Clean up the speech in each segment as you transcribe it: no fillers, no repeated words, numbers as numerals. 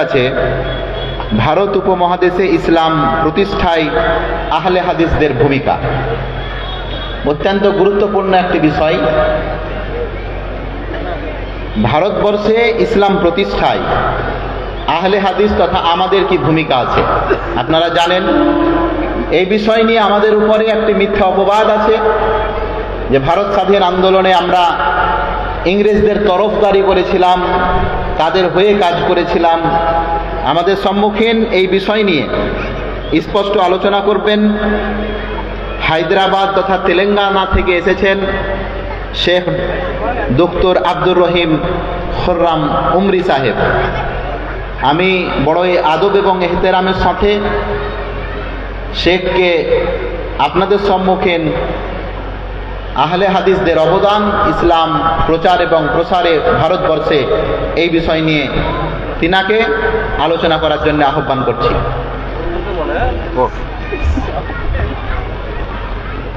আছে ভারত উপমহাদেশে ইসলাম প্রতিষ্ঠায় আহলে হাদিসদের ভূমিকা। অত্যন্ত গুরুত্বপূর্ণ একটি বিষয়। ভারতবর্ষে ইসলাম প্রতিষ্ঠায় আহলে হাদিস তথা আমাদের কি ভূমিকা আছে আপনারা জানেন। এই বিষয় নিয়ে আমাদের উপরে একটি মিথ্যা অপবাদ আছে যে ভারত স্বাধীন আন্দোলনে আমরা ইংরেজদের তরফদারি করেছিলাম, তাদের হয়ে কাজ করেছিলাম। আমাদের সম্মুখীন এই বিষয় নিয়ে স্পষ্ট আলোচনা করবেন হায়দ্রাবাদ তথা তেলেঙ্গানা থেকে এসেছেন শেখ ডক্টর আব্দুর রহিম খুররাম উমরি সাহেব। আমি বড়ই আদব এবং এহতেরামের সাথে শেখকে আপনাদের সম্মুখীন আহলে হাদিসদের অবদান ইসলাম প্রচার এবং প্রসারে ভারতবর্ষে এই বিষয় নিয়ে তিনাকে আলোচনা করার জন্য আহ্বান করছি।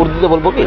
উর্দুতে বলবো কি?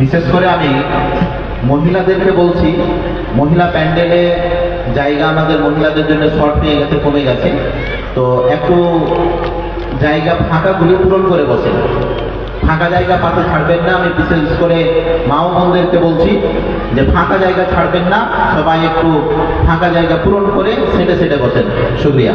বিশেষ করে আমি মহিলাদেরকে বলছি, মহিলা প্যান্ডেলে জায়গা আমাদের মহিলাদের জন্য শর্ট হয়ে গেছে, কমে গেছে, তো একটু জায়গা ফাঁকাগুলি পূরণ করে বসেন। ফাঁকা জায়গা পাশে ছাড়বেন না। আমি বিশেষ করে মা ও বোনদেরকে বলছি যে ফাঁকা জায়গা ছাড়বেন না, সবাই একটু ফাঁকা জায়গা পূরণ করে সেটে সেটে বসেন। শুকরিয়া।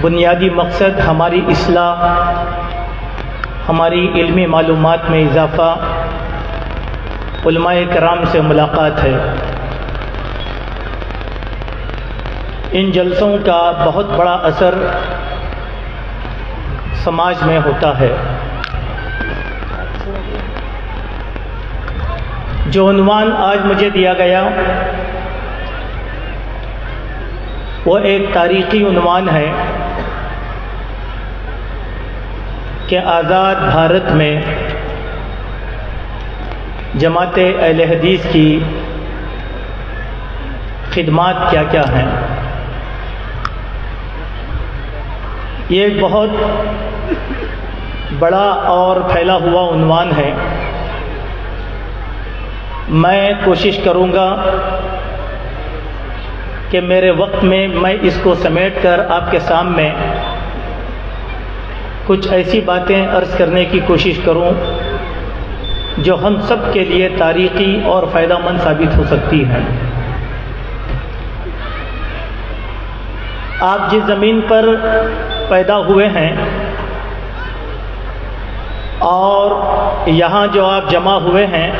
بنیادی مقصد ہماری اصلاح، ہماری علمی معلومات میں اضافہ، علماء کرام سے ملاقات ہے۔ ان جلسوں کا بہت بڑا اثر سماج میں ہوتا ہے۔ جو عنوان آج مجھے دیا گیا وہ ایک تاریخی عنوان ہے کہ آزاد بھارت میں جماعت اہل حدیث کی خدمات کیا کیا ہیں۔ یہ ایک بہت بڑا اور پھیلا ہوا عنوان ہے۔ میں کوشش کروں گا کہ میرے وقت میں اس کو سمیٹ کر آپ کے سامنے کچھ ایسی باتیں عرض کرنے کی کوشش کروں جو ہم سب کے لیے تاریخی اور فائدہ مند ثابت ہو سکتی ہیں۔ آپ جس زمین پر پیدا ہوئے ہیں اور یہاں جو آپ جمع ہوئے ہیں،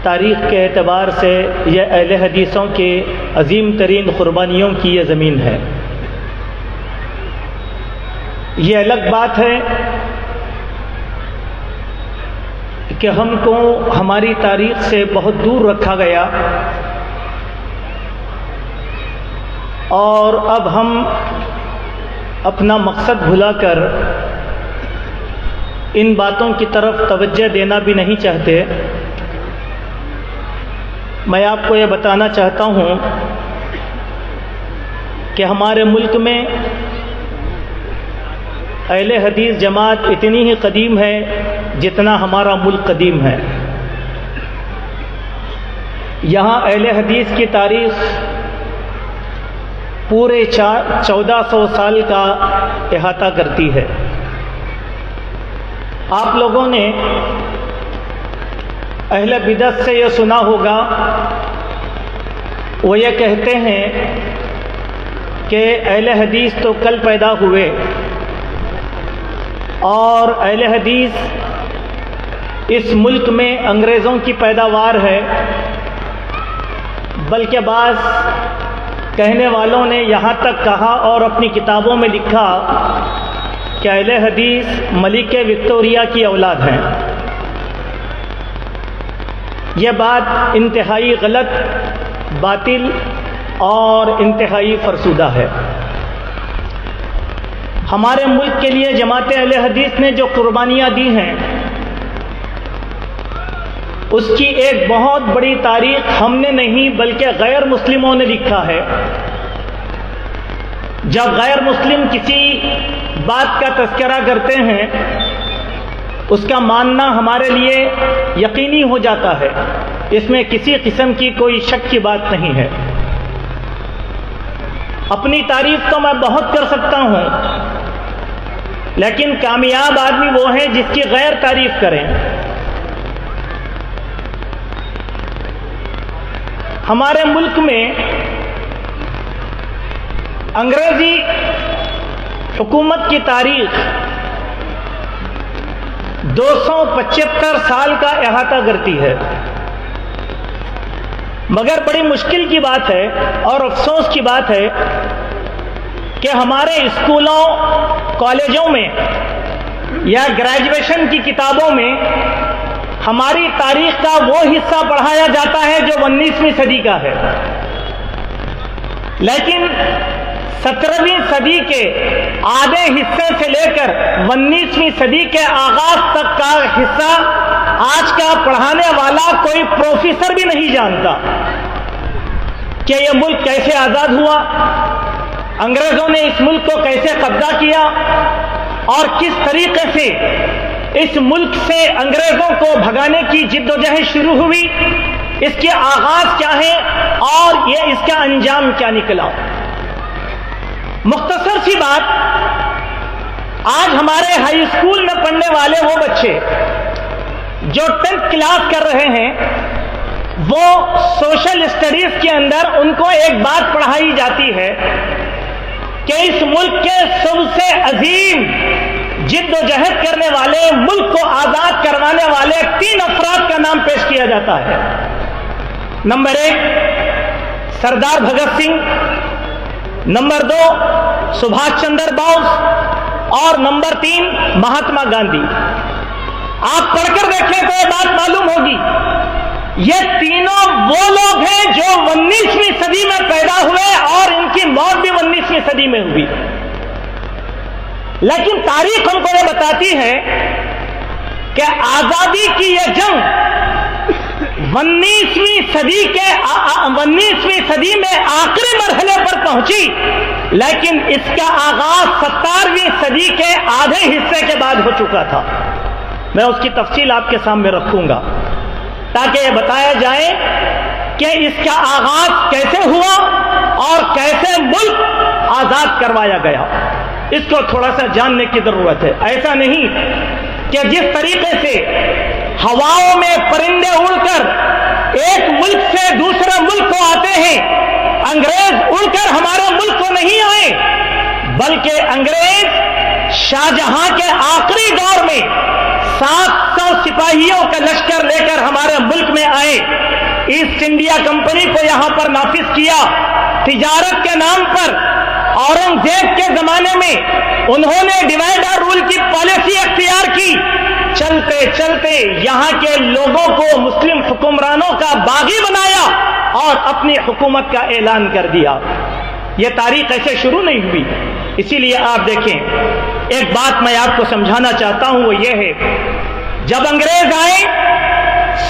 تاریخ کے اعتبار سے یہ اہل حدیثوں کے عظیم ترین قربانیوں کی یہ زمین ہے۔ یہ الگ بات ہے کہ ہم کو ہماری تاریخ سے بہت دور رکھا گیا اور اب ہم اپنا مقصد بھلا کر ان باتوں کی طرف توجہ دینا بھی نہیں چاہتے۔ میں آپ کو یہ بتانا چاہتا ہوں کہ ہمارے ملک میں اہل حدیث جماعت اتنی ہی قدیم ہے جتنا ہمارا ملک قدیم ہے۔ یہاں اہل حدیث کی تاریخ پورے 1400 سال کا احاطہ کرتی ہے۔ آپ لوگوں نے اہل بدعت سے یہ سنا ہوگا، وہ یہ کہتے ہیں کہ اہل حدیث تو کل پیدا ہوئے اور اہل حدیث اس ملک میں انگریزوں کی پیداوار ہے، بلکہ بعض کہنے والوں نے یہاں تک کہا اور اپنی کتابوں میں لکھا کہ اہل حدیث ملکہ وکٹوریہ کی اولاد ہیں۔ یہ بات انتہائی غلط، باطل اور انتہائی فرسودہ ہے۔ ہمارے ملک کے لیے جماعت اہل حدیث نے جو قربانیاں دی ہیں اس کی ایک بہت بڑی تاریخ ہم نے نہیں بلکہ غیر مسلموں نے لکھا ہے۔ جب غیر مسلم کسی بات کا تذکرہ کرتے ہیں اس کا ماننا ہمارے لیے یقینی ہو جاتا ہے، اس میں کسی قسم کی کوئی شک کی بات نہیں ہے۔ اپنی تعریف تو میں بہت کر سکتا ہوں، لیکن کامیاب آدمی وہ ہے جس کی غیر تعریف کریں۔ ہمارے ملک میں انگریزی حکومت کی تاریخ 275 سال کا احاطہ کرتی ہے، مگر بڑی مشکل کی بات ہے اور افسوس کی بات ہے کہ ہمارے اسکولوں کالجوں میں یا گریجویشن کی کتابوں میں ہماری تاریخ کا وہ حصہ پڑھایا جاتا ہے جو 19ویں صدی کا ہے، لیکن 17ویں صدی کے آدھے حصے سے لے کر 19ویں صدی کے آغاز تک کا حصہ آج کا پڑھانے والا کوئی پروفیسر بھی نہیں جانتا کہ یہ ملک کیسے آزاد ہوا، انگریزوں نے اس ملک کو کیسے قبضہ کیا اور کس طریقے سے اس ملک سے انگریزوں کو بھگانے کی جد و جہد شروع ہوئی، اس کے آغاز کیا ہے اور یہ اس کا انجام کیا نکلا۔ مختصر سی بات، آج ہمارے ہائی اسکول میں پڑھنے والے وہ بچے جو 10th کلاس کر رہے ہیں، وہ سوشل اسٹڈیز کے اندر ان کو ایک بات پڑھائی جاتی ہے کہ اس ملک کے سب سے عظیم جدوجہد کرنے والے، ملک کو آزاد کروانے والے 3 افراد کا نام پیش کیا جاتا ہے۔ نمبر 1 سردار بھگت سنگھ، نمبر 2 سبھاش چندر بوس، اور نمبر 3 مہاتما گاندھی۔ آپ پڑھ کر دیکھیں تو یہ بات معلوم ہوگی، یہ تینوں وہ لوگ ہیں جو 19ویں صدی میں پیدا ہوئے اور ان کی موت بھی 19ویں صدی میں ہوئی۔ لیکن تاریخ ہم کو یہ بتاتی ہے کہ آزادی کی یہ جنگ 19ویں صدی میں آخری مرحلے پر پہنچی، لیکن اس کا آغاز 17ویں صدی کے آدھے حصے کے بعد ہو چکا تھا۔ میں اس کی تفصیل آپ کے سامنے رکھوں گا تاکہ یہ بتایا جائے کہ اس کا آغاز کیسے ہوا اور کیسے ملک آزاد کروایا گیا۔ اس کو تھوڑا سا جاننے کی ضرورت ہے۔ ایسا نہیں کہ جس طریقے سے ہواؤں میں پرندے اڑ کر ایک ملک سے دوسرے ملک کو آتے ہیں، انگریز اڑ کر ہمارے ملک کو نہیں آئے، بلکہ انگریز شاہجہاں کے آخری دور میں 700 سپاہیوں کا لشکر لے کر ہمارے ملک میں آئے، ایسٹ انڈیا کمپنی کو یہاں پر نافذ کیا، تجارت کے نام پر اورنگزیب کے زمانے میں انہوں نے ڈیوائڈ اور رول کی پالیسی اختیار کی، چلتے چلتے یہاں کے لوگوں کو مسلم حکمرانوں کا باغی بنایا اور اپنی حکومت کا اعلان کر دیا۔ یہ تاریخ ایسے شروع نہیں ہوئی۔ اسی لیے آپ دیکھیں، ایک بات میں آپ کو سمجھانا چاہتا ہوں، وہ یہ ہے، جب انگریز آئے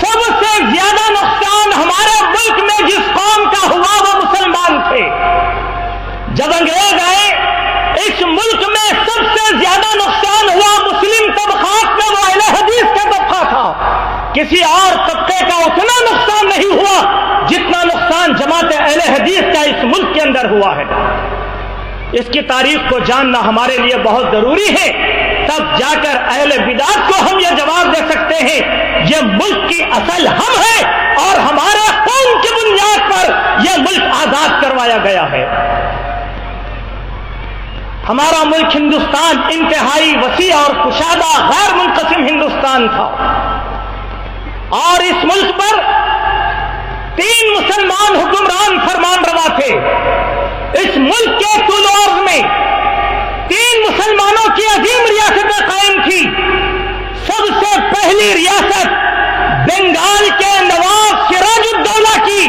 سب سے زیادہ نقصان ہمارے ملک میں جس قوم کا ہوا وہ مسلمان تھے۔ جب انگریز آئے اس ملک میں سب سے زیادہ نقصان ہوا مسلم طبقات میں، وہ اہل حدیث کا طبقہ تھا۔ کسی اور طبقے کا اتنا نقصان نہیں ہوا جتنا نقصان جماعت اہل حدیث کا اس ملک کے اندر ہوا ہے۔ اس کی تاریخ کو جاننا ہمارے لیے بہت ضروری ہے، تب جا کر اہل بدعت کو ہم یہ جواب دے سکتے ہیں یہ ملک کی اصل ہم ہے اور ہمارے قوم کی بنیاد پر یہ ملک آزاد کروایا گیا ہے۔ ہمارا ملک ہندوستان انتہائی وسیع اور کشادہ غیر منقسم ہندوستان تھا، اور اس ملک پر 3 مسلمان حکمران فرمان روا تھے۔ اس ملک کے طول و عرض میں 3 مسلمانوں کی عظیم ریاستیں قائم تھی۔ سب سے پہلی ریاست بنگال کے نواب سراج الدولہ کی،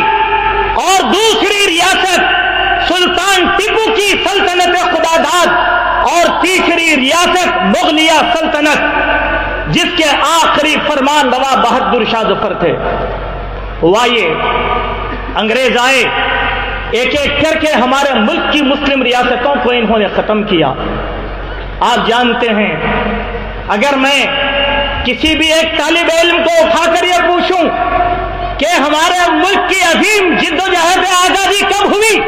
اور دوسری ریاست سلطان ٹیپو کی سلطنت خداداد، اور تیسری ریاست مغلیہ سلطنت جس کے آخری فرمان روا بہادر شاہ ظفر تھے۔ ہوا یہ، انگریز آئے، ایک ایک کر کے ہمارے ملک کی مسلم ریاستوں کو انہوں نے ختم کیا۔ آپ جانتے ہیں، اگر میں کسی بھی ایک طالب علم کو اٹھا کر یہ پوچھوں کہ ہمارے ملک کی عظیم جدوجہد آزادی کب ہوئی،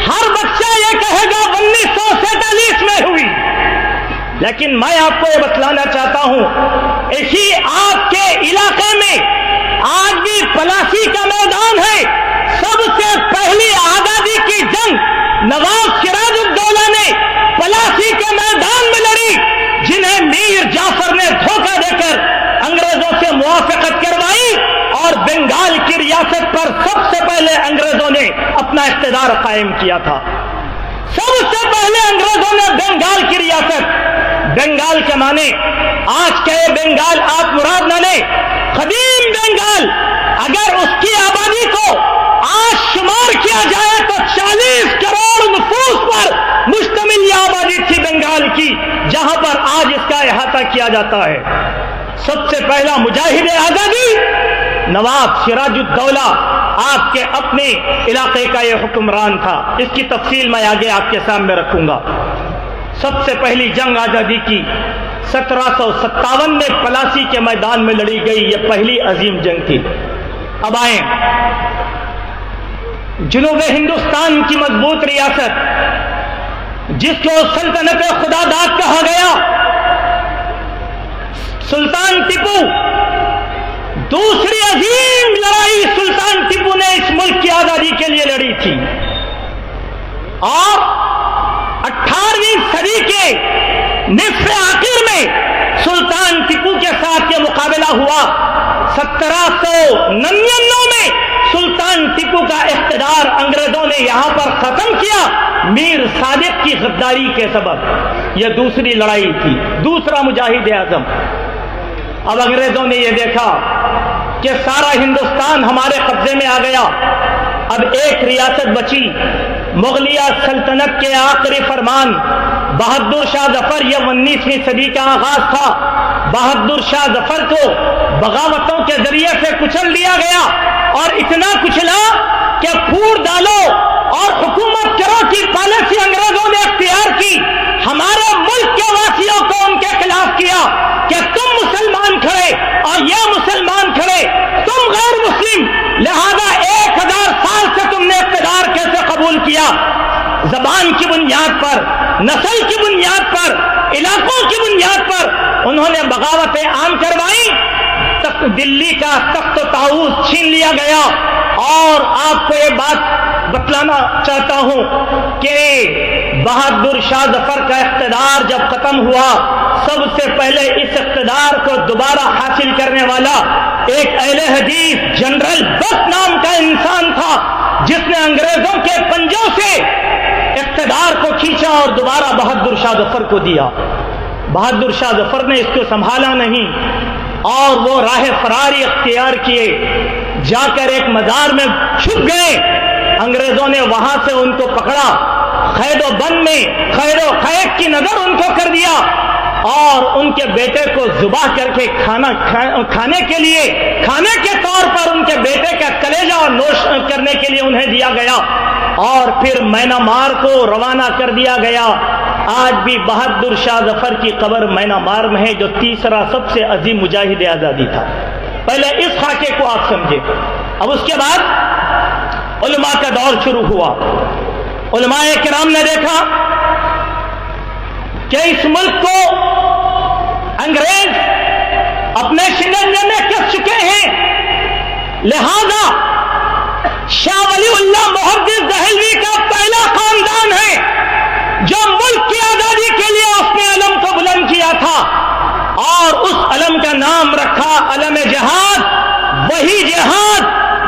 ہر بچہ یہ کہے گا 1947 میں ہوئی۔ لیکن میں آپ کو یہ بتلانا چاہتا ہوں، اسی آپ کے علاقے میں آج بھی پلاسی کا میدان ہے۔ سب سے پہلی آزادی کی جنگ نواب سراج الدولہ نے پلاسی کے میدان میں لڑی، جنہیں میر جعفر نے دھوکہ دے کر انگریزوں سے موافقت کروائی، اور بنگال کی ریاست پر سب سے پہلے انگریزوں نے اپنا اقتدار قائم کیا تھا۔ سب سے پہلے انگریزوں نے بنگال کی ریاست، بنگال کے معنی آج کے بنگال آپ مراد نہ لیں، قدیم بنگال اگر اس کی آبادی کو آج شمار کیا جائے تو 40 کروڑ نفوس پر مشتمل یہ آبادی تھی بنگال کی، جہاں پر آج اس کا احاطہ کیا جاتا ہے۔ سب سے پہلا مجاہد آزادی نواب سراج الدولہ آپ کے اپنے علاقے کا یہ حکمران تھا۔ اس کی تفصیل میں آگے آپ کے سامنے رکھوں گا۔ سب سے پہلی جنگ آزادی کی 1757 میں پلاسی کے میدان میں لڑی گئی، یہ پہلی عظیم جنگ تھی۔ اب آئیں جنوب ہندوستان کی مضبوط ریاست جس کو سلطنت خداداد کہا گیا، سلطان ٹیپو، دوسری عظیم لڑائی سلطان ٹیپو نے اس ملک کی آزادی کے لیے لڑی تھی، اور صدی کے نصف آخر میں سلطان ٹیپو کے ساتھ یہ مقابلہ ہوا. 1799 میں سلطان ٹیپو کا اقتدار انگریزوں نے یہاں پر ختم کیا میر صادق کی غداری کے سبب. یہ دوسری لڑائی تھی, دوسرا مجاہد اعظم. اب انگریزوں نے یہ دیکھا کہ سارا ہندوستان ہمارے قبضے میں آ گیا, اب ایک ریاست بچی, مغلیہ سلطنت کے آخری فرمان بہادر شاہ ظفر. یہ 19ویں صدی کا آغاز تھا. بہادر شاہ ظفر کو بغاوتوں کے ذریعے سے کچل دیا گیا, اور اتنا کچلا کہ پھوڑ ڈالو اور حکومت کرو کی پالیسی انگریزوں نے اختیار کی. ہمارے ملک کے واسیوں کو ان کے خلاف کیا کہ تم مسلمان کھڑے اور یہ مسلمان کھڑے, تم غیر مسلم, لہذا 1000 سال سے تم نے اقتدار کیسے قبول کیا؟ زبان کی بنیاد پر, نسل کی بنیاد پر, علاقوں کی بنیاد پر انہوں نے بغاوتیں عام کروائی. دلی کا تخت و طاؤس چھین لیا گیا. اور آپ کو یہ بات بتلانا چاہتا ہوں کہ بہادر شاہ ظفر کا اقتدار جب ختم ہوا, سب سے پہلے اس اقتدار کو دوبارہ حاصل کرنے والا ایک اہل حدیث جنرل بٹ نام کا انسان تھا, جس نے انگریزوں کے پنجوں سے اقتدار کو کھینچا اور دوبارہ بہادر شاہ ظفر کو دیا. بہادر شاہ ظفر نے اس کو سنبھالا نہیں اور وہ راہ فراری اختیار کیے, جا کر ایک مزار میں چھپ گئے. انگریزوں نے وہاں سے ان کو پکڑا, قید و بند میں قید و قید کی نظر ان کو کر دیا, اور ان کے بیٹے کو ذبح کر کے کھانے کے طور پر ان کے بیٹے کا کلیجہ نوش کرنے کے لیے انہیں دیا گیا, اور پھر مینامار کو روانہ کر دیا گیا. آج بھی بہادر شاہ ظفر کی قبر مینامار میں ہے, جو تیسرا سب سے عظیم مجاہد آزادی تھا. پہلے اس خاکے کو آپ سمجھے. اب اس کے بعد علماء کا دور شروع ہوا. علماء کرام نے دیکھا کہ اس ملک کو انگریز اپنے شکنجے میں کس چکے ہیں, لہذا شاہ ولی اللہ محدث دہلوی کا پہلا خاندان ہے جو ملک کی آزادی کے لیے اس نے علم کو بلند کیا تھا, اور اس علم کا نام رکھا علم جہاد. وہی جہاد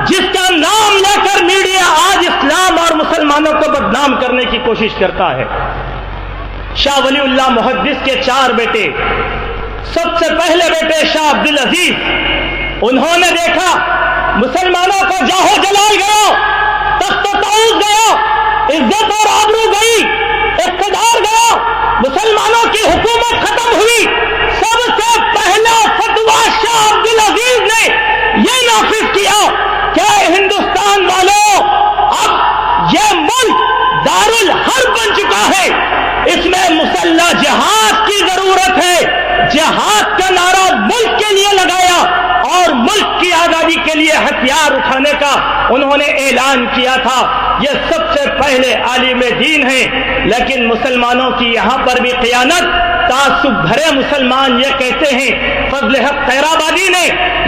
جس کا نام لے کر میڈیا آج اسلام اور مسلمانوں کو بدنام کرنے کی کوشش کرتا ہے. شاہ ولی اللہ محدث کے 4 بیٹے. سب سے پہلے بیٹے شاہ عبدالعزیز, انہوں نے دیکھا مسلمانوں کو جاہو جلال گیا, تخت و طاؤس گیا, عزت اور آبرو گئی, اقتدار گیا, مسلمانوں کی حکومت ختم ہوئی. سب سے پہلا فتویٰ شاہ عبدالعزیز نے یہ نافذ کیا کہ ہندوستان والوں, اب یہ ملک دارالحرب بن چکا ہے, اس میں مسلح جہاد کی ضرورت ہے. جہاد کا نعرہ ملک کے لیے لگایا اور ملک کی آزادی کے لیے ہتھیار اٹھانے کا انہوں نے اعلان کیا تھا. یہ سب سے پہلے عالم دین ہیں, لیکن مسلمانوں کی یہاں پر بھی خیانت. تعصب بھرے مسلمان یہ کہتے ہیں فضل حق خیرآبادی نے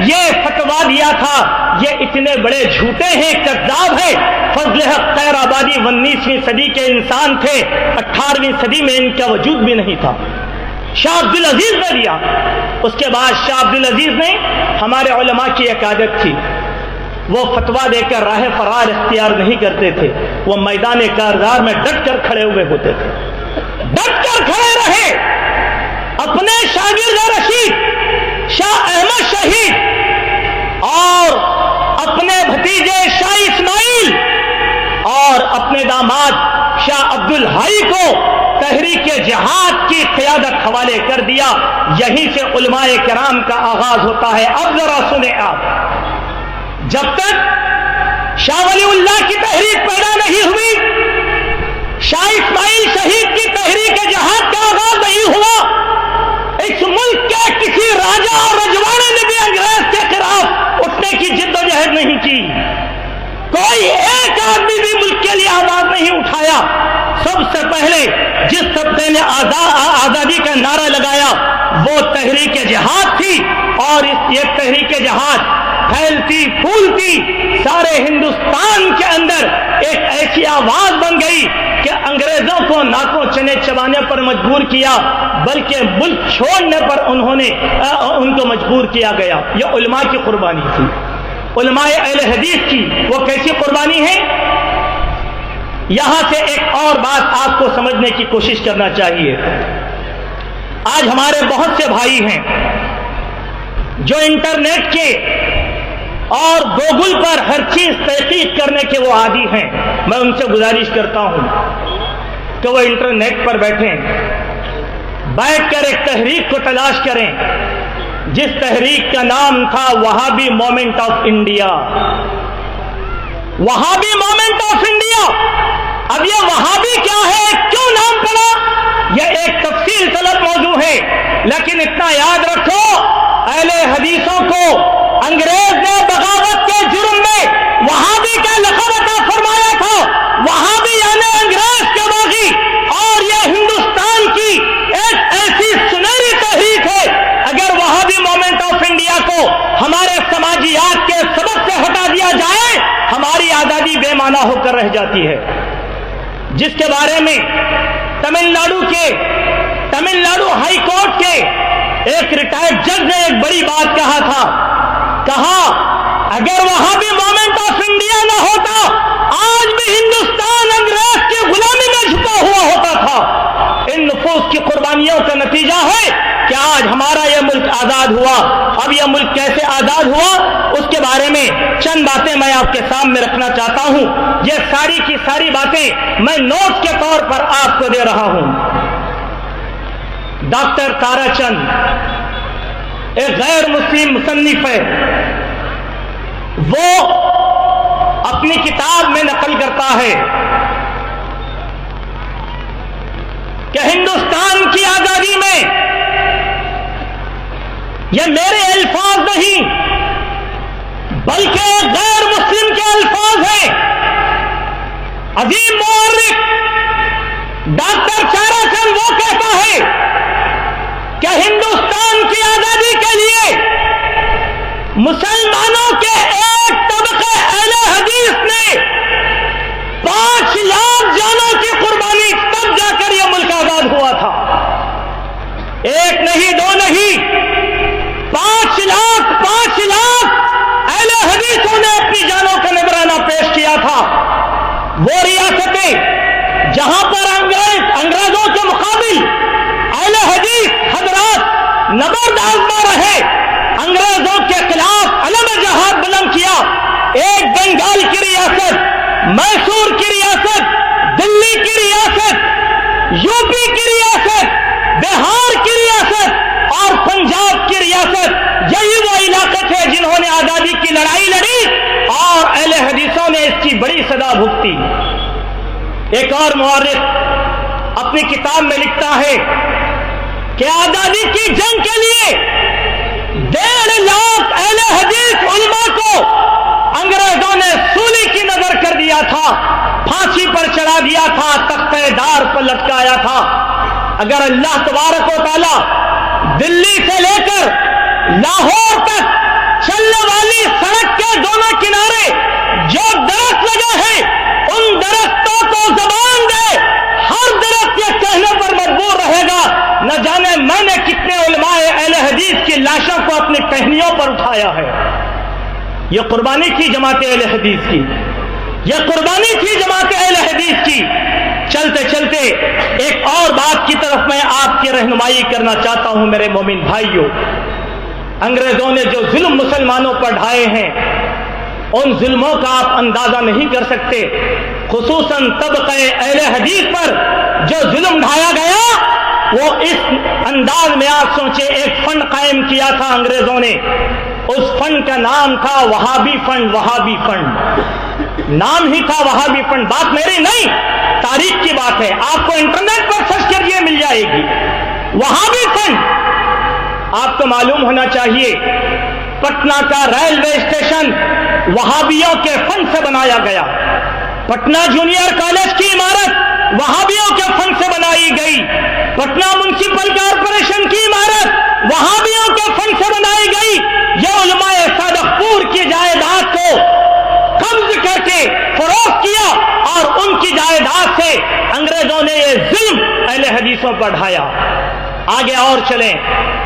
یہ فتویٰ دیا تھا, یہ اتنے بڑے جھوٹے ہیں, کذاب ہے. فضل حق خیرآبادی 19ویں صدی کے انسان تھے, 18ویں صدی میں ان کا وجود بھی نہیں تھا. شاہ عبدالعزیز نے دیا. اس کے بعد شاہ عبدالعزیز نے, ہمارے علماء کی ایک عادت تھی, وہ فتویٰ دے کر راہ فرار اختیار نہیں کرتے تھے, وہ میدان کارزار میں ڈٹ کر کھڑے ہوئے ہوتے تھے. ڈٹ کر کھڑے رہے. اپنے شاگرد رشید شاہ احمد شہید اور اپنے بھتیجے شاہ اسماعیل اور اپنے داماد شاہ عبدالحی کو تحریک جہاد کی قیادت حوالے کر دیا. یہیں سے علماء کرام کا آغاز ہوتا ہے. اب ذرا سنیں آپ, جب تک شاہ ولی اللہ کی تحریک پیدا نہیں ہوئی, شاہ اسماعیل شہید کی تحریک جہاد کا آغاز نہیں ہوا, اس ملک کے کسی راجا اور رجواڑے نے بھی انگریز کے خلاف اٹھنے کی جد و جہد نہیں کی. کوئی ایک آدمی بھی ملک کے لیے آواز نہیں اٹھایا. سب سے پہلے جس طبقے نے آزادی کا نعرہ لگایا وہ تحریک جہاد تھی, اور یہ تحریک جہاد پھیلتی پھولتی سارے ہندوستان کے اندر ایک ایسی آواز بن گئی کہ انگریزوں کو ناکوں چنے کھانے چبانے پر مجبور کیا، بلکہ ملک چھوڑنے پر ان کو مجبور کیا گیا۔ یہ علماء کی قربانی تھی، علماء اہل حدیث کی۔ وہ کیسی قربانی ہے؟ یہاں سے ایک اور بات آپ کو سمجھنے کی کوشش کرنا چاہیے۔ آج ہمارے بہت سے بھائی ہیں جو انٹرنیٹ کے اور گوگل پر ہر چیز تحقیق کرنے کے وہ عادی ہیں۔ میں ان سے گزارش کرتا ہوں کہ وہ انٹرنیٹ پر بیٹھ کر ایک تحریک کو تلاش کریں جس تحریک کا نام تھا وہابی movement of India. Wahhabi movement of India. اب یہ وہابی کیا ہے، کیوں نام پڑا، یہ ایک تفصیل طلب موضوع ہے، لیکن اتنا یاد رکھو اہل حدیثوں کو انگریز نے بغاوت کے جرم میں وہابی کا لقب عطا فرمایا تھا۔ وہابی یعنی انگریز کے باغی، اور یہ ہندوستان کی ایک ایسی سنہری تحریک ہے۔ اگر وہابی موومنٹ آف انڈیا کو ہمارے سماجیات کے سبق سے ہٹا دیا جائے، ہماری آزادی بے معنی ہو کر رہ جاتی ہے۔ جس کے بارے میں تمل ناڈو ہائی کورٹ کے ایک ریٹائرڈ جج نے ایک بڑی بات کہا تھا۔ کہا اگر وہابی موومنٹ آف انڈیا نہ ہوتا، آج بھی ہندوستان انگریز کی غلامی میں چھپا ہوا ہوتا تھا۔ ان نفوس کی قربانیوں کا نتیجہ ہے کہ آج ہمارا یہ ملک آزاد ہوا۔ اب یہ ملک کیسے آزاد ہوا، اس کے بارے میں چند باتیں میں آپ کے سامنے رکھنا چاہتا ہوں۔ یہ ساری کی ساری باتیں میں نوٹ کے طور پر آپ کو دے رہا ہوں۔ ڈاکٹر تارا چند ایک غیر مسلم مصنف ہے، وہ اپنی کتاب میں نقل کرتا ہے کہ ہندوستان کی آزادی میں، یہ میرے الفاظ نہیں بلکہ غیر مسلم کے الفاظ ہیں، عظیم مورخ ڈاکٹر تارا چند وہ کہتا ہے کہ ہندوستان کی آزادی کے لیے مسلمانوں کے ایک طبقے اہل حدیث نے 5 لاکھ جانوں کی قربانی تب جا کر یہ ملک آزاد ہوا تھا۔ ایک نہیں، دو نہیں، 5 لاکھ اہل حدیثوں نے اپنی جانوں کا نذرانہ پیش کیا تھا۔ وہ ریاستیں جہاں پر انگریزوں کے مقابل اہل حدیث حضرات نبرد آزما رہے، انگریزوں کے خلاف علم جہاد بلند کیا۔ ایک بنگال کی ریاست، میسور کی ریاست، دلی کی ریاست، یو پی کی ریاست، بہار کی ریاست اور پنجاب کی ریاست، یہی وہ علاقے تھے جنہوں نے آزادی کی لڑائی لڑی اور اہل حدیثوں نے اس کی بڑی سزا بھگتی۔ ایک اور مورخ اپنی کتاب میں لکھتا ہے کہ آزادی کی جنگ کے لیے 1.5 لاکھ اہل حدیث علماء کو انگریزوں نے سولی کی نظر کر دیا تھا، پھانسی پر چڑھا دیا تھا، تختہ دار پر لٹکایا تھا۔ اگر اللہ تبارک و تعالی دلی سے لے کر لاہور تک چلنے والی سڑک کے دونوں کنارے جو درخت لگے ہیں، ان درختوں کو زبان دے، ہر درخت یہ کہنے پر مجبور رہے گا نہ جانے میں نے کتنے علماء اہل حدیث کی لاشوں کو اپنی ٹہنیوں پر اٹھایا ہے۔ یہ قربانی تھی جماعت اہل حدیث کی، یہ قربانی تھی جماعت اہل حدیث کی۔ چلتے چلتے ایک اور بات کی طرف میں آپ کی رہنمائی کرنا چاہتا ہوں میرے مومن بھائیوں۔ انگریزوں نے جو ظلم مسلمانوں پر ڈھائے ہیں، ان ظلموں کا آپ اندازہ نہیں کر سکتے، خصوصاً طبقہ اہل حدیث پر جو ظلم ڈھایا گیا، وہ اس انداز میں آپ سوچیں۔ ایک فنڈ قائم کیا تھا انگریزوں نے، اس فنڈ کا نام تھا وہابی فنڈ۔ وہابی فنڈ نام ہی تھا، وہابی فنڈ، بات میری نہیں، تاریخ کی بات ہے، آپ کو انٹرنیٹ پر سرچ کریے مل جائے گی۔ وہابی فنڈ آپ کو معلوم ہونا چاہیے، پٹنہ کا ریلوے اسٹیشن وہابیوں کے فنڈ سے بنایا گیا، پٹنہ جونیئر کالج کی عمارت وہابیوں کے فنڈ سے بنائی گئی، پٹنہ میونسپل کارپوریشن کی عمارت وہابیوں کے فنڈ سے بنائی گئی۔ یہ علماء صادق پور کی جائیداد کو قبض کر کے فروخت کیا اور ان کی جائیداد سے انگریزوں نے یہ ظلم اہل حدیثوں پر ڈھایا. آگے اور چلیں,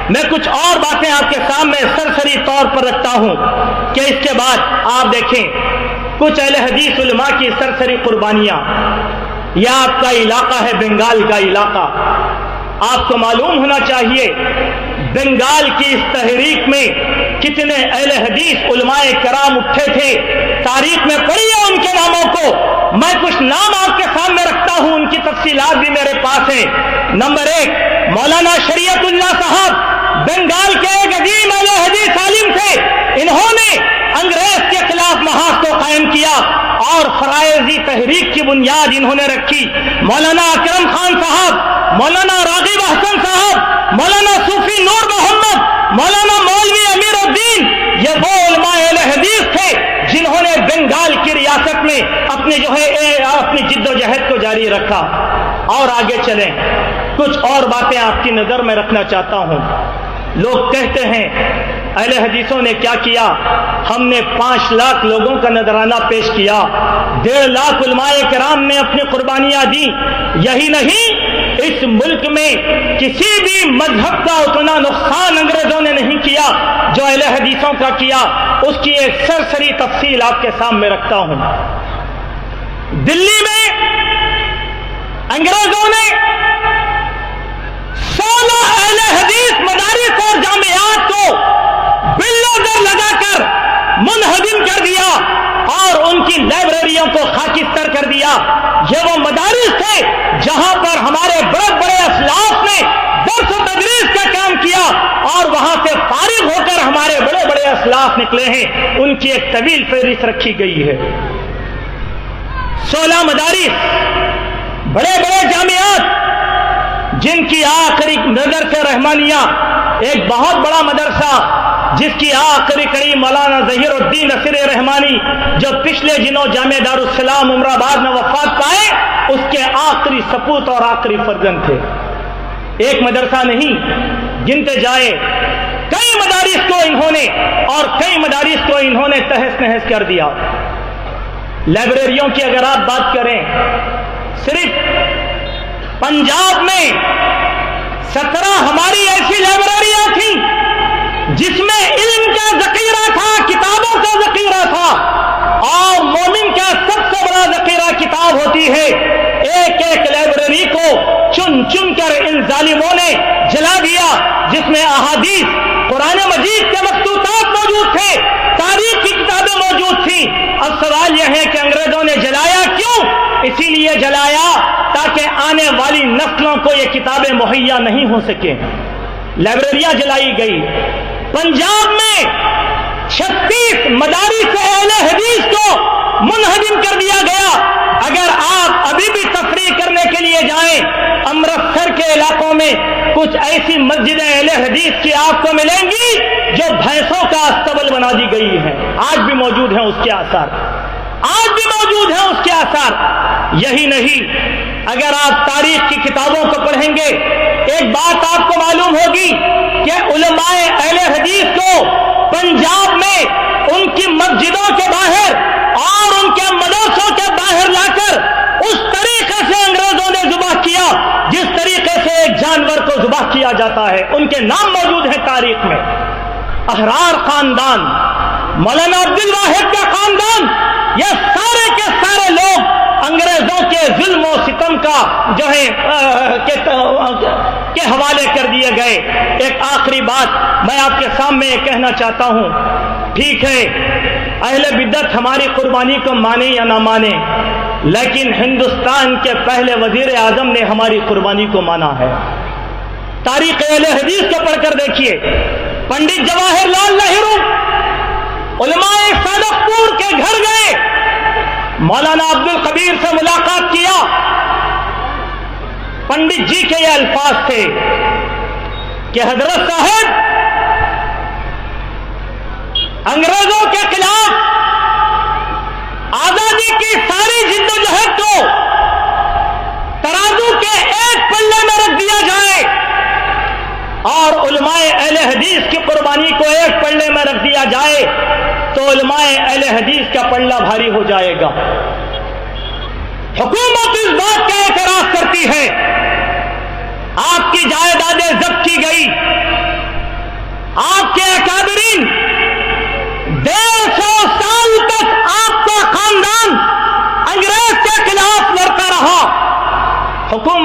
میں کچھ اور باتیں آپ کے سامنے سرسری طور پر رکھتا ہوں کہ اس کے بعد آپ دیکھیں کچھ اہل حدیث علماء کی سرسری قربانیاں. یہ آپ کا علاقہ ہے بنگال کا علاقہ. آپ کو معلوم ہونا چاہیے بنگال کی اس تحریک میں کتنے اہل حدیث علماء کرام اٹھے تھے. تاریخ میں پڑھیے ان کے ناموں کو. میں کچھ نام آپ کے سامنے رکھتا ہوں, ان کی تفصیلات بھی میرے پاس ہیں. نمبر 1, مولانا شریعت اللہ صاحب بنگال کے ایک عظیم اہل حدیث عالم تھے. انہوں نے انگریز کے خلاف محاذ کو قائم کیا اور فرائضی تحریک کی بنیاد انہوں نے رکھی. مولانا اکرم خان صاحب, مولانا راغب احسن صاحب, مولانا صوفی نور محمد, مولانا مولوی امیر الدین, یہ وہ علماء اہل حدیث تھے جنہوں نے بنگال کی ریاست میں اپنی جد و جہد کو جاری رکھا. اور آگے چلیں, کچھ اور باتیں آپ کی نظر میں رکھنا چاہتا ہوں. لوگ کہتے ہیں اہل حدیثوں نے کیا کیا, ہم نے 5 لاکھ لوگوں کا نذرانہ پیش کیا, 1.5 لاکھ علماء کرام نے اپنی قربانیاں دی. یہی نہیں, اس ملک میں کسی بھی مذہب کا اتنا نقصان انگریزوں نے نہیں کیا جو اہل حدیثوں کا کیا. اس کی ایک سرسری تفصیل آپ کے سامنے رکھتا ہوں. دلی میں انگریزوں نے 16 اہل حدیث مدارس اور جامعات کو بلڈوزر لگا کر منہدم کر دیا اور ان کی لائبریریوں کو خاکستر کر دیا. یہ وہ مدارس تھے جہاں پر ہمارے بڑے بڑے اسلاف نے درس و تدریس کا کام کیا اور وہاں سے فارغ ہو کر ہمارے بڑے بڑے اسلاف نکلے ہیں. ان کی ایک طویل فہرست رکھی گئی ہے. 16 مدارس, بڑے بڑے جامعات جن کی آخری مدرسہ رحمانیہ, ایک بہت بڑا مدرسہ جس کی آخری کڑی مولانا ظہیر الدین اصیر رحمانی جو پچھلے دنوں جامع دارالسلام عمر آباد میں وفات پائے, اس کے آخری سپوت اور آخری فرزند تھے. ایک مدرسہ نہیں, گنتے جائے کئی مدارس کو انہوں نے اور کئی مدارس کو انہوں نے تہس نہس کر دیا. لائبریریوں کی اگر آپ بات کریں, صرف پنجاب میں 17 ہماری ایسی لائبریریاں تھیں جس میں علم کا ذخیرہ تھا, کتابوں کا ذخیرہ تھا, اور مومن کا سب سے بڑا ذخیرہ کتاب ہوتی ہے. ایک ایک لائبریری کو چن چن کر ان ظالموں نے جلا دیا جس میں احادیث, قرآن مجید کے مخطوطات موجود تھے, تاریخ کی کتابیں موجود تھیں. اب سوال یہ ہے کہ انگریزوں نے جلایا کیوں؟ اسی لیے جلایا تاکہ آنے والی نسلوں کو یہ کتابیں مہیا نہیں ہو سکیں. لائبریریاں جلائی گئی. پنجاب میں 36 مدارس اہل حدیث کو منہدم کر دیا گیا. اگر آپ ابھی بھی تفریح کرنے کے لیے جائیں, امرتسر کے علاقوں میں کچھ ایسی مسجدیں اہل حدیث کی آپ کو ملیں گی جو بھینسوں کا استبل بنا دی گئی ہیں. آج بھی موجود ہیں اس کے آثار, آج بھی موجود ہیں اس کے آثار. یہی نہیں, اگر آپ تاریخ کی کتابوں کو پڑھیں گے, ایک بات آپ کو معلوم ہوگی کہ علماء اہل حدیث کو پنجاب میں ان کی مسجدوں کے باہر اور ان کے مدرسوں کے باہر لا کر اس طریقے سے انگریزوں نے ذبح کیا جس طریقے سے ایک جانور کو ذبح کیا جاتا ہے. ان کے نام موجود ہیں تاریخ میں. احرار خاندان, مولانا عبد الواحد کا خاندان, یہ سارے کے سارے لوگ انگریزوں کے ظلم و ستم کا جو ہے کے حوالے کر دیے گئے. ایک آخری بات میں آپ کے سامنے یہ کہنا چاہتا ہوں, ٹھیک ہے اہل بدعت ہماری قربانی کو مانے یا نہ مانے, لیکن ہندوستان کے پہلے وزیر اعظم نے ہماری قربانی کو مانا ہے. تاریخ اہل حدیث کو پڑھ کر دیکھیے, پنڈت جواہر لال نہرو علماء صادقپور کے گھر گئے, مولانا عبد القبیر سے ملاقات کیا. پنڈت جی کے یہ الفاظ تھے کہ حضرت صاحب انگریزوں کے خلاف آزادی کی ساری جدوجہد کو ترازو کے ایک پلے میں رکھ دیا جائے اور علماء اہل حدیث کی قربانی کو ایک پلے میں رکھ دیا جائے تو علماء اہل حدیث کا پلہ بھاری ہو جائے گا. حکومت اس بات کا اعتراف کرتی ہے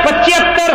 75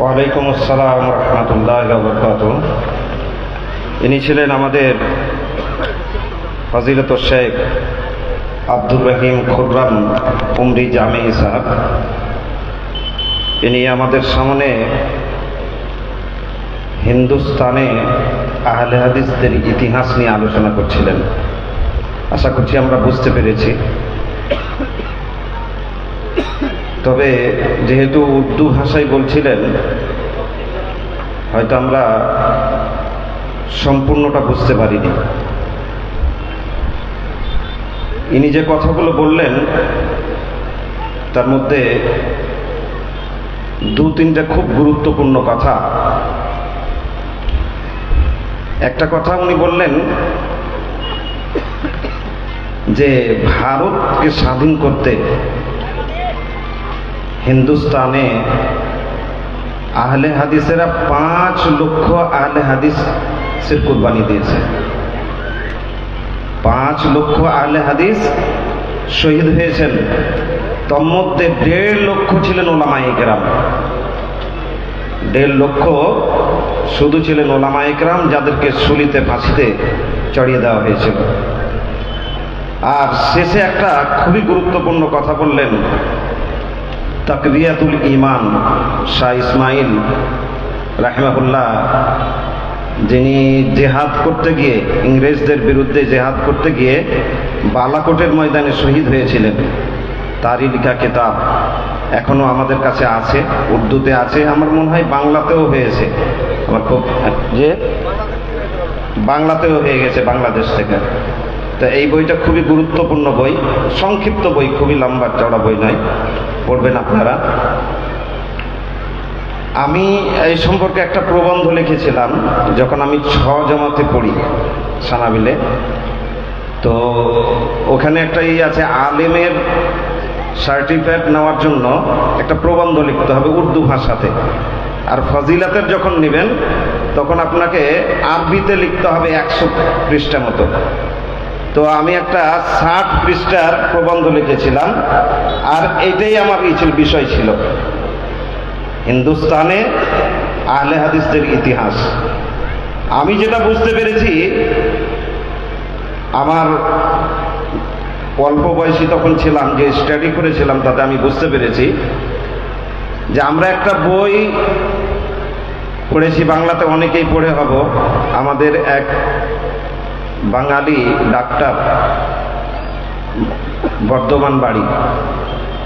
ওয়ালাইকুম আসসালাম রহমতুল্লাহ বরকাতুহ। ইনি ছিলেন আমাদের ফজিলত শেখ আব্দুর রহিম খুররাম উমরি জামি সাহেব। ইনি আমাদের সামনে হিন্দুস্তানে আহলে হাদিসদের ইতিহাস নিয়ে আলোচনা করছিলেন। আশা করছি আমরা বুঝতে পেরেছি। তবে যেহেতু উর্দু ভাষায় বলছিলেন, হয়তো আমরা সম্পূর্ণটা বুঝতে পারিনি। ইনি যে কথাগুলো বললেন তার মধ্যে 2-3টা খুব গুরুত্বপূর্ণ কথা। একটা কথা উনি বললেন যে ভারতকে স্বাধীন করতে হিন্দুস্তানে আহলে হাদিসেরা 5 লক্ষ আহলে হাদিসের কুরবানি দিয়েছে। 5 লক্ষ আহলে হাদিস শহীদ হয়েছেন। তোর মধ্যে 1.5 লক্ষ ছিলেন উলামায়ে কেরাম। 1.5 লক্ষ শুধু ছিলেন ওলামা ইকরাম, যাদেরকে শুলিতে ফাঁসিতে চড়িয়ে দেওয়া হয়েছিল। আর শেষে একটা খুবই গুরুত্বপূর্ণ কথা বললেন, তাকবিয়াতুল ঈমান শাহ ইসমাইল রাহিমাহুল্লাহ, যিনি জেহাদ করতে গিয়ে, ইংরেজদের বিরুদ্ধে জেহাদ করতে গিয়ে বালাকোটের ময়দানে শহীদ হয়েছিলেন। তারই লেখা কিতাব এখনো আমাদের কাছে আছে, উর্দুতে আছে, আমার মনে হয় বাংলাতেও হয়েছে, আমার খুব যে বাংলাতেও হয়ে গেছে বাংলাদেশ থেকে। তো এই বইটা খুবই গুরুত্বপূর্ণ বই, সংক্ষিপ্ত বই, খুবই লম্বা চওড়া বই নয়, পড়বেন আপনারা। আমি এই সম্পর্কে একটা প্রবন্ধ লিখেছিলাম যখন আমি 6 জমাতে পড়ি সানাবিলে। তো ওখানে একটা আছে, আলেমের সার্টিফিকেট নেওয়ার জন্য একটা প্রবন্ধ লিখতে হবে উর্দু ভাষাতে, আর ফজিলাতের যখন নেবেন তখন আপনাকে আরবিতে লিখতে হবে 100 পৃষ্ঠা মতো। তো আমি একটা 60 পৃষ্ঠার প্রবন্ধ লিখেছিলাম, আর এইটাই আমার বিষয় ছিল, হিন্দুস্তানে আহলে হাদিসদের ইতিহাস। আমি যেটা বুঝতে পেরেছি, আমার অল্প বয়সী তখন ছিলাম, যে স্টাডি করেছিলাম তাতে আমি বুঝতে পেরেছি যে আমরা একটা বই পড়েছি, বাংলাতে অনেকেই পড়ে হব, আমাদের এক বাঙালি ডাক্তার, বর্ধমান বাড়ি,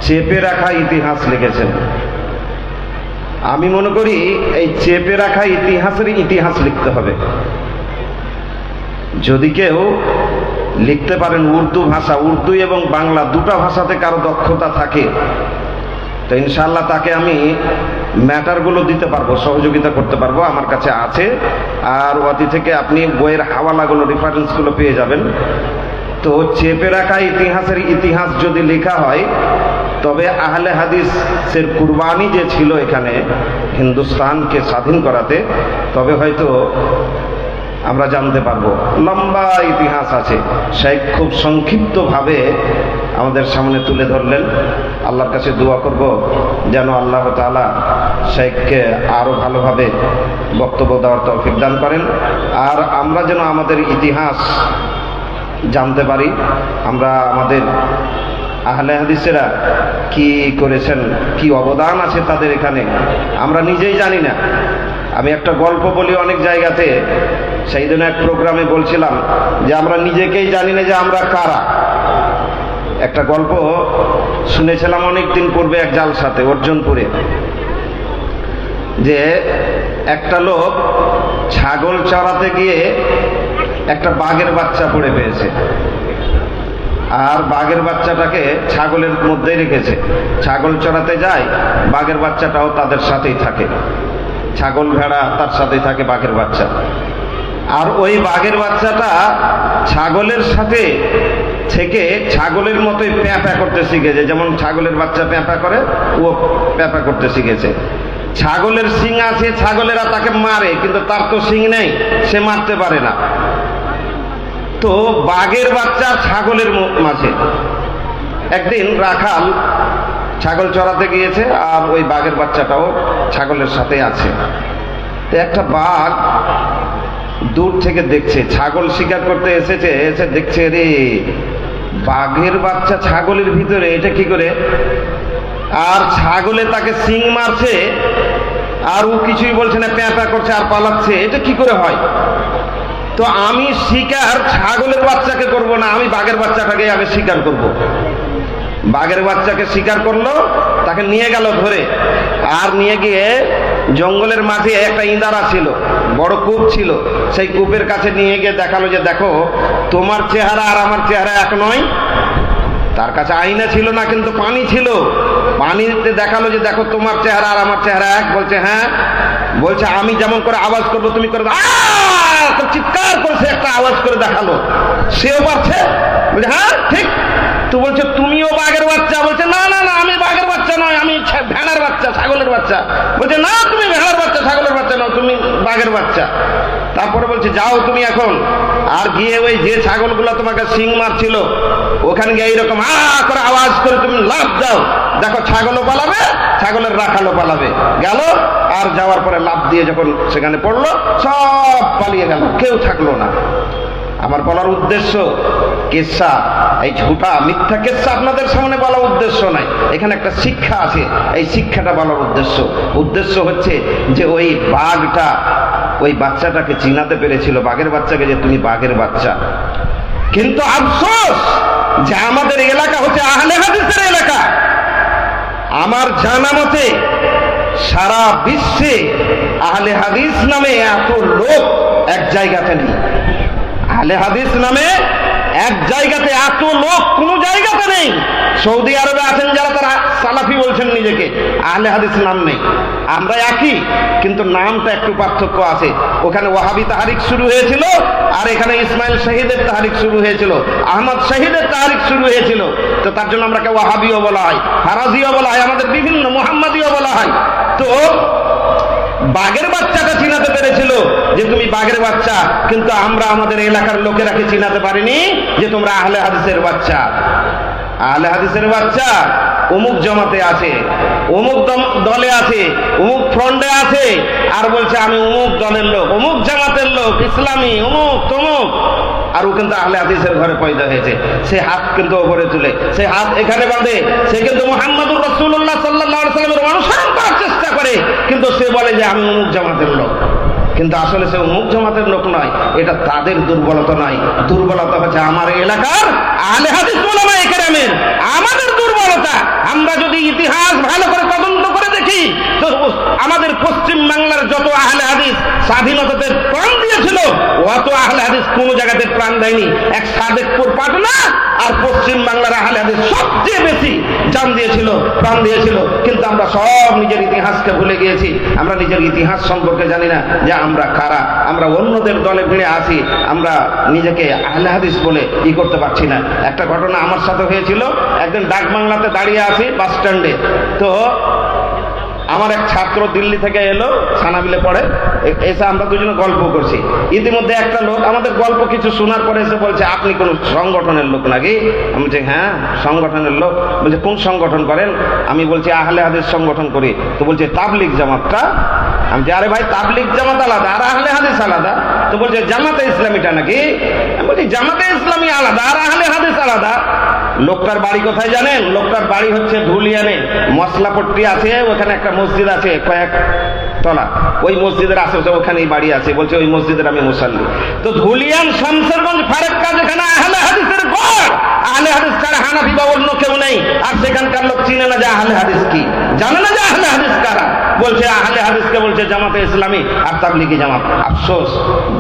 চেপে রাখা ইতিহাস লিখেছেন। আমি মনে করি এই চেপে রাখা ইতিহাসের ইতিহাস লিখতে হবে। যদি কেউ লিখতে পারেন উর্দু ভাষা, উর্দু এবং বাংলা দুটা ভাষাতে কারো দক্ষতা থাকে, তো ইনশাআল্লাহ তাকে আমি ম্যাটারগুলো দিতে পারবো, সহযোগিতা করতে পারবো, আমার কাছে আছে। আর ওয়াতি থেকে আপনি বইয়ের হাওয়ালাগুলো, রেফারেন্সগুলো পেয়ে যাবেন। তো চেপে রাখা ইতিহাসের ইতিহাস যদি লেখা হয়, তবে আহলে হাদিসের কুরবানি যে ছিল এখানে হিন্দুস্তানকে স্বাধীন করাতে, তবে হয়তো আমরা জানতে পারবো। লম্বা ইতিহাস আছে, শেখ খুব সংক্ষিপ্তভাবে আমাদের সামনে তুলে ধরলেন। আল্লাহর কাছে দোয়া করব যেন আল্লাহ তাআলা শেখকে আরো ভালোভাবে বক্তব্য দেওয়ার তৌফিক দান করেন, আর আমরা যেন আমাদের ইতিহাস জানতে পারি, আমরা আমাদের আহলে হাদিসেরা কি করেছেন, কি অবদান আছে তাদের এখানে, আমরা নিজেই জানি না। আমি একটা গল্প বলি অনেক জায়গাতে, সেই দিন এক প্রোগ্রামে বলছিলাম যে আমরা নিজেকেই জানি না যে আমরা কারা। একটা গল্প শুনেছিলাম অনেক দিন পূর্বে এক জালসাতে অর্জুনপুরে, যে একটা লোক ছাগল চড়াতে গিয়ে একটা বাঘের বাচ্চা পড়ে পেয়েছে, আর বাঘের বাচ্চাটাকে ছাগলের মধ্যেই রেখেছে। ছাগল চড়াতে যায়, বাঘের বাচ্চাটাও তাদের সাথেই থাকে, ছাগল ভেড়া তার সাথেই থাকে বাঘের বাচ্চা। আর ওই বাঘের বাচ্চাটা ছাগলের সাথে থেকে ছাগলের মতোই প্যাঁপা করতে শিখেছে, যেমন ছাগলের বাচ্চা প্যাঁপা করে, ও প্যাঁপা করতে শিখেছে। ছাগলের শিং আছে, ছাগলেরা তাকে মারে, কিন্তু তার তো শিং নেই, সে মারতে পারে না। তো বাঘের বাচ্চা ছাগলের মাঝে একদিন রাখাল ছাগল চড়াতে গিয়েছে, আর ওই বাঘের বাচ্চাটাও ছাগলের সাথে আছে। তো একটা বাঘ দূর থেকে দেখছে, ছাগল শিকার করতে এসেছে, এসে দেখছে রে বাঘের বাচ্চা ছাগলের ভিতরে, এটা কি করে? আর ছাগলে তাকে শিং মারছে, আর ও কিছুই বলছে না, প্যাঁপা করছে আর পালাচ্ছে, এটা কি করে হয়? তো আমি শিকার ছাগলের বাচ্চাকে করব না, আমি বাঘের বাচ্চাটাকে আগে শিকার করব। বাঘের বাচ্চাকে শিকার করলো, তাকে নিয়ে গেল ধরে, আর নিয়ে গিয়ে জঙ্গলের মাঝে একটা ইঁদারা ছিল, বড় কূপ ছিল, সেই কূপের কাছে নিয়ে গিয়ে দেখালো যে দেখো তোমার চেহারা আর আমার চেহারা এক নয়। তার কাছে আয়না ছিল না, কিন্তু পানি ছিল, পানিতে দেখালো যে দেখো তোমার চেহারা আর আমার চেহারা এক। বলছে হ্যাঁ। বলছে আমি যেমন করে আওয়াজ করবো তুমি করে চিৎকার করছে, একটা আওয়াজ করে দেখালো, সেও পারছে। বলছে হ্যাঁ ঠিক। তো বলছে তুমিও বাঘের বাচ্চা? বলছে না না না, আমি বাঘের বাচ্চা নয়, আমি ভেড়ার বাচ্চা, ছাগলের বাচ্চা। বলছে না তুমি ভেড়ার বাচ্চা, ছাগলের বাচ্চা নয়, তুমি বাঘের বাচ্চা। তারপরে বলছে যাও তুমি এখন, আর গিয়ে ওই যে ছাগলগুলো তোমাকে শিং মারছিল ওখানে গিয়ে এইরকম আ করে আওয়াজ করে তুমি লাফ দাও, দেখো ছাগলও পালাবে, ছাগলের রাখালও পালাবে। গেল, আর যাওয়ার পরে লাফ দিয়ে যখন সেখানে পড়লো সব পালিয়ে গেল, কেউ থাকলো না। আমার বলার উদ্দেশ্য কিসসা, এই ঝুটা মিথ্যা কিসসা আপনাদের সামনে বলা উদ্দেশ্য নাই, এখানে একটা শিক্ষা আছে, এই শিক্ষাটা বলার উদ্দেশ্য হচ্ছে যে ওই বাঘটা ওই বাচ্চাটাকে চিনাতে পেরেছিল, বাঘের বাচ্চাকে, যে তুমি বাঘের বাচ্চা। কিন্তু আফসোস যে আমাদের এলাকা হচ্ছে আহলে হাদিসের এলাকা। আমার জানা মতে সারা বিশ্বে আহলে হাদিস নামে এত লোক এক জায়গাতে নেই। আহলে হাদিস নামে এক জায়গাতে এত লোক কোন জায়গাতে নেই। সৌদি আরবে আছেন যারা, তারা সালাফি বলছেন নিজেকে, আহলে হাদিস নাম নেই। আমরা একই, কিন্তু নামটা একটু পার্থক্য আছে। ওখানে ওয়াহাবি তাহরিক শুরু হয়েছিল, আর এখানে ইসমাইল শহীদের তাহরিক শুরু হয়েছিল, আহমদ শহীদের তাহরিক শুরু হয়েছিল। তো তার জন্য আমরাকে ওয়াহাবিও বলা হয়, ফারাজিও বলা হয়, আমাদের বিভিন্ন মুহাম্মাদিও বলা হয়। তো বাঘের বাচ্চাটা চিনাতে পেরেছিল যে তুমি বাঘের বাচ্চা, কিন্তু আমরা আমাদের এলাকার লোকেরাকে চিনাতে পারিনি যে তোমরা আহলে হাদিসের বাচ্চা। আহলে হাদিসের বাচ্চা অমুক জমাতে আছে, অমুক দলে আছে, অমুক ফ্রন্টে আছে, আর বলছে আমি অমুক দলের লোক, অমুক জামাতের লোক, ইসলামী অমুক তমুক। আর ও কিন্তু আহলে হাদিসের ঘরে পয়দা হয়েছে, সে হাত কিন্তু ওপরে তুলে, সে হাত এখানে বাঁধে, সে কিন্তু মুহাম্মদুর রাসূলুল্লাহ সাল্লাল্লাহু আলাইহি ওয়াসাল্লামের অনুসরণ করার চেষ্টা করে, কিন্তু সে বলে যে আমি অমুক জামাতের লোক। কিন্তু আসলে সে অমুক জামাতের লোক নয়, এটা তাদের দুর্বলতা নয়, দুর্বলতা হচ্ছে আমার এলাকার আহলে হাদিস উলামায়ে কেরামের। আমাদের দুর্বলতা, আমরা যদি ইতিহাস ভালো করে তদন্ত করে দেখি তো আমাদের পশ্চিম বাংলার যত আহলে হাদিস স্বাধীনতাতে প্রাণ দিয়েছিল, অত আহলে হাদিস কোন জায়গাতে প্রাণ দেয়নি। এক সাদেকপুর পাটনা আর পশ্চিম বাংলার আহলে হাদিস সবচেয়ে বেশি জান দিয়েছিল, প্রাণ দিয়েছিল। কিন্তু আমরা সব নিজের ইতিহাসকে ভুলে গিয়েছি, আমরা নিজের ইতিহাস সম্পর্কে জানি না যে আমরা কারা, আমরা অন্যদের দলে ভিড়ে আছি, আমরা নিজেকে আহলে হাদিস বলে করতে পারছি না। একটা ঘটনা আমার সাথে হয়েছিল, একদিন ডাক বাংলাতে দাঁড়িয়ে আছি বাস স্ট্যান্ডে, তো আমার এক ছাত্র দিল্লি থেকে এলো, সানাবিলে পড়ে, এসে আমরা দুজনে গল্প করছি। ইতিমধ্যে একটা লোক আমাদের গল্প কিছু শোনার পরে এসে বলছে আপনি কোন সংগঠনের লোক নাকি? আমি বলছি হ্যাঁ সংগঠনের লোক। বলছে কোন সংগঠন করেন? আমি বলছি আহলে হাদিস সংগঠন করি। তো বলছে তাবলিগ জামাতটা? আমি বলছি আরে ভাই তাবলিগ জামাত আলাদা আর আহলে হাদিস আলাদা। তো বলছে জামাতে ইসলামীটা নাকি? আমি বলছি জামাতে ইসলামী আলাদা আর আহলে হাদিস আলাদা। লোকটার বাড়ি কোথায় জানেন? লোকটার বাড়ি হচ্ছে ধুলিয়ানে, মশলাপট্টি আছে, ওখানে একটা মসজিদ আছে কয়েক তলা, ওই মসজিদের আশেপাশে ওখানেই বাড়ি আছে। বলছে ওই মসজিদের আমি মুসাল্লি। তো ধুলিয়ান শামসেরগঞ্জ ফারাক্কা যেখানে আহলে হাদিসের গড়, আহলে হাদিস ছাড়া হানাফি বা অন্য কেউ নেই, আর সেখানকার লোক চিনে না যে আহলে হাদিস কি, জানে না যে আহলে হাদিস কারা। বলছে আহলে হাদিসকে বলছে জামাতে ইসলামী আর তাবলিগি জামাত। আফসোস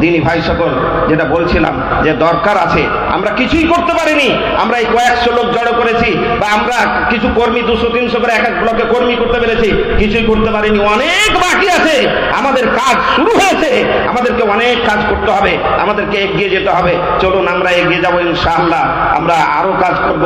দিনী ভাই সকল, যেটা বলছিলাম যে দরকার আছে, আমরা কিছুই করতে পারিনি। আমরা এই কয়েকশো লোক জড়ো করেছি, বা আমরা কিছু কর্মী 200-300 করে এক এক ব্লকে কর্মী করতে পেরেছি, কিছুই করতে পারিনি। অনেক বাকি আছে, আমাদের কাজ শুরু হয়েছে, আমাদেরকে অনেক কাজ করতে হবে, আমাদেরকে এগিয়ে যেতে হবে। চলুন আমরা এগিয়ে যাবো ইনশাআল্লাহ, আমরা আরো কাজ করব।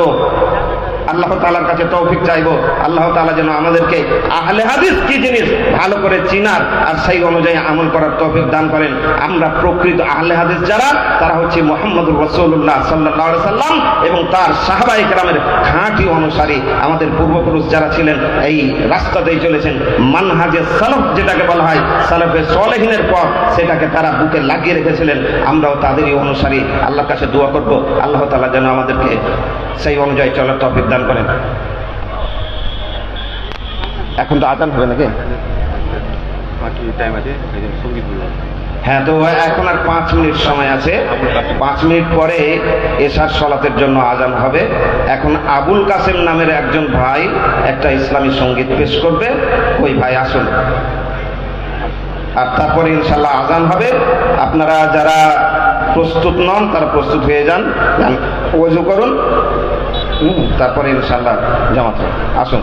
আল্লাহ তাআলার কাছে তৌফিক চাইবো, আল্লাহ তাআলা যেন আমাদেরকে আহলে হাদিস কি জিনিস ভালো করে চিনার আর সেই অনুযায়ী আমল করার তৌফিক দান করেন। আমরা প্রকৃত আহলে হাদিস যারা, তারা হচ্ছে মুহাম্মদুর রাসূলুল্লাহ সাল্লাল্লাহু আলাইহি সাল্লাম এবং তার সাহাবায়ে কেরামের খাঁটি অনুসারী। আমাদের পূর্বপুরুষ যারা ছিলেন এই রাস্তাতেই চলেছেন, মানহাজে সালাফ যেটাকে বলা হয়, সালাফে সালেহিনের পথ, সেটাকে তারা বুকে লাগিয়ে রেখেছিলেন। আমরাও তাদেরই অনুসারী। আল্লাহর কাছে দোয়া করব আল্লাহ তাআলা যেন আমাদেরকে সেই অনুযায়ী চলার তৌফিক দান করেন। এখন তো আজান হবে নাকি? হ্যাঁ, তো এখন আর 5 মিনিট সময় আছে, 5 মিনিট পরে এশার সালাতের জন্য আজান হবে। এখন আবুল কাসেম নামের একজন ভাই একটা ইসলামী সঙ্গীত পেশ করবে, ওই ভাই আসুন, আর তারপরে ইনশাল্লাহ আজান হবে। আপনারা যারা প্রস্তুত নন তারা প্রস্তুত হয়ে যান, ওযু করুন, তারপরে ইনশাল্লাহ জামাত হবে। আসুন।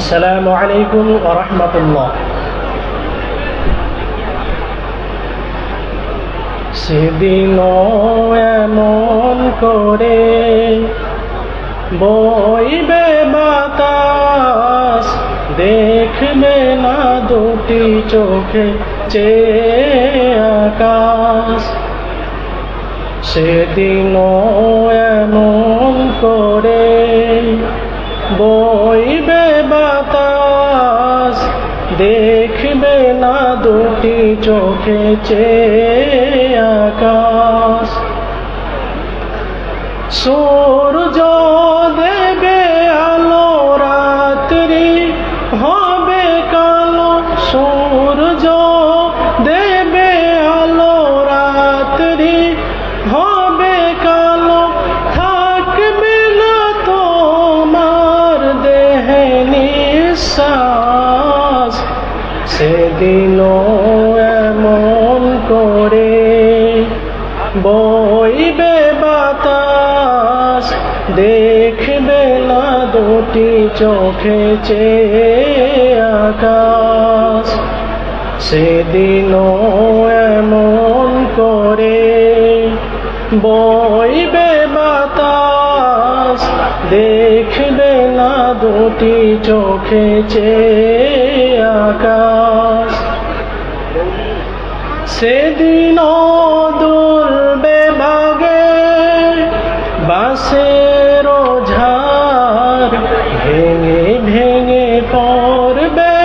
السلام علیکم ورحمۃ اللہ۔ সেদিনও এমন করে বইবে বাতাস, দেখবে না দুটি চোখে চেয়ে আকাশ। সেদিনও এমন করে বইবে বাতাস, দেখবে না দুটি চোখে চেয়ে আকাশ। সূর্য দেবে আলো, রাত্রি হবে কালো। সূর্য দেবে আলো, রাত্রি হবে কালো। থাকবে না তোমার দেহে নিঃশ্বাস। সেদিনও এমন করে বইবে বাতাস, দেখবে না দুটি চোখে চেয়ে আকাশ। সেদিনও এমন করে বইবে বাতাস, দেখবে না দুটি চোখে চেয়ে আকাশ। সেদিনও দুলবে ভাগে বাঁশের ঝাড়, ভেঙে ভেঙে পড়বে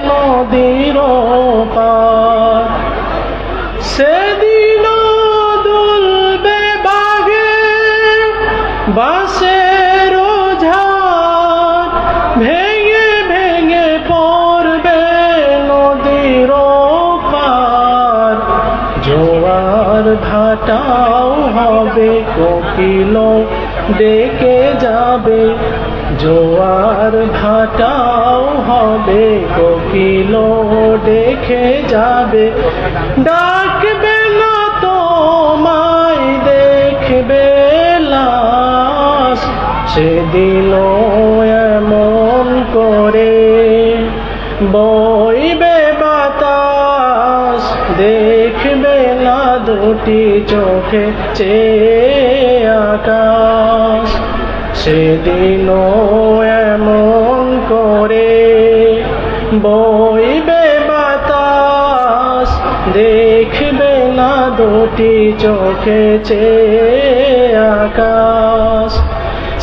নদীর পার। সেদিনও দুলবে ভাগে বাঁশের ঝাড়, ভেঙে ভেঙে পড়বে নদীর পার। জোয়ার ভাটাও হবে, কোকিল ডেকে যাবে। জোয়ার ভাটাও হবে, কোকিল ডেকে যাবে। ডাকবে না তোমায়, দেখবে লাশ। সেদিনও এমন করে বইবে বাতাস, দেখবে না দুটি চোখে চেয়ে আকাশ। সেদিনও এমন করে বইবে বাতাস, দেখবে না দুটি চোখে চেয়ে আকাশ।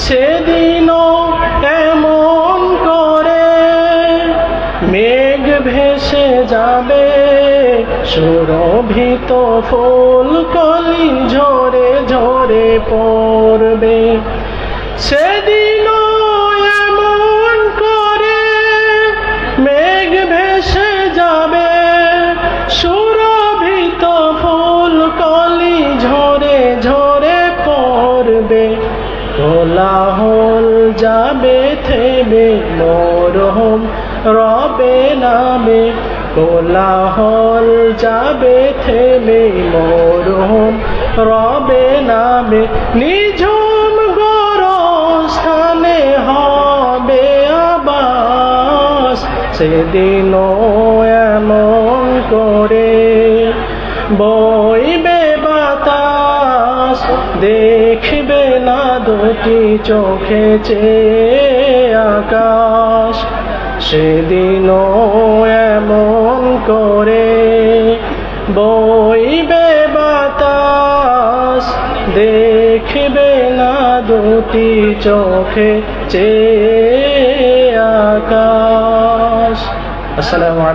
সেদিনও এমন করে মেঘ ভেসে যাবে, সুরভিত ফুল কলি ঝরে ঝরে পড়বে। সেদিনও এমন করে মেঘ ভেসে যাবে, সুরভিত ফুল কলি ঝরে ঝরে পড়বে। কোলাহল যাবে থেমে, মরহম রবে নামে। কোলাহল যাবে থেমে, মরহম রবে নামে। নিঝুম গোরস্থানে হবে আবাস। সেদিনও এমন করে বইবে বাতাস, দেখবে না দুটি চোখে চেয়ে আকাশ। সেদিনও এমন করে বইবে বাতাস, দেখবে না দুটি চোখে চেয়ে আকাশ। আসসালামু আলাইকুম।